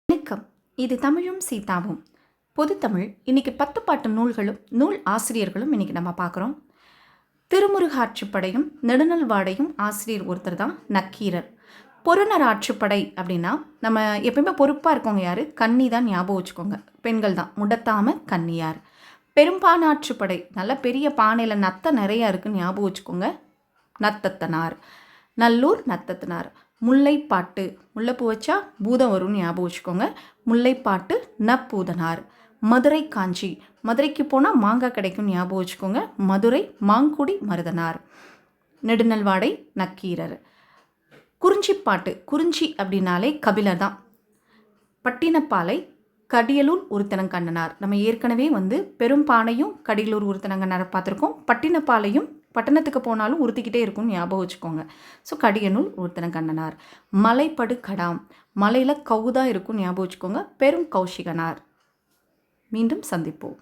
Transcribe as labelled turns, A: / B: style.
A: வணக்கம். இது தமிழும் சீதாவும். பொதுத்தமிழ் இன்னைக்கு 10 பாட்டு நூல்களும் நூல் ஆசிரியர்களும் இன்னைக்கு நம்ம பார்க்குறோம். திருமுருகாற்றுப்படையும் நெடுநல்வாடையும் ஆசிரியர் ஒருத்தர் தான் நக்கீரர். பொருநர் ஆற்றுப்படை அப்படின்னா நம்ம எப்பயுமே பொறுப்பாக இருக்கவங்க யார்? கன்னி தான் ஞாபகம் வச்சுக்கோங்க. பெண்கள் தான். முடத்தாம கன்னியார். பெரும்பானாற்றுப்படை நல்ல பெரிய பானையில் நத்தை நிறையா இருக்குன்னு ஞாபகம் வச்சுக்கோங்க. நத்தத்தனார். நல்லூர் நத்தத்தனார். முல்லைப்பாட்டு முல்லைப்பூ வச்சா பூதம் வரும்னு ஞாபகம் வச்சுக்கோங்க. முல்லைப்பாட்டு நப்பூதனார். மதுரை காஞ்சி மதுரைக்கு போனால் மாங்காய் கிடைக்கும் ஞாபகம் வச்சுக்கோங்க. மதுரை மாங்குடி மருதனார். நெடுநல்வாடை நக்கீரர். குறிஞ்சிப்பாட்டு குறிஞ்சி அப்படின்னாலே கபிலர் தான். பட்டினப்பாலை கடியலூர் உருத்தனங்கண்ணனார். நம்ம ஏற்கனவே பெரும்பானையும் கடியலூர் உருத்தனங்கண்ணனார் பார்த்துருக்கோம். பட்டினப்பாலையும் பட்டணத்துக்கு போனாலும் உறுத்திக்கிட்டே இருக்கும்னு ஞாபகம் வச்சுக்கோங்க. ஸோ கடியனூல் உருத்தனங்கண்ணனார். மலைப்படு கடாம் மலையில் கவுதா இருக்கும்னு ஞாபகம் வச்சுக்கோங்க. பெரும் கௌஷிகனார். மீண்டும் சந்திப்போம்.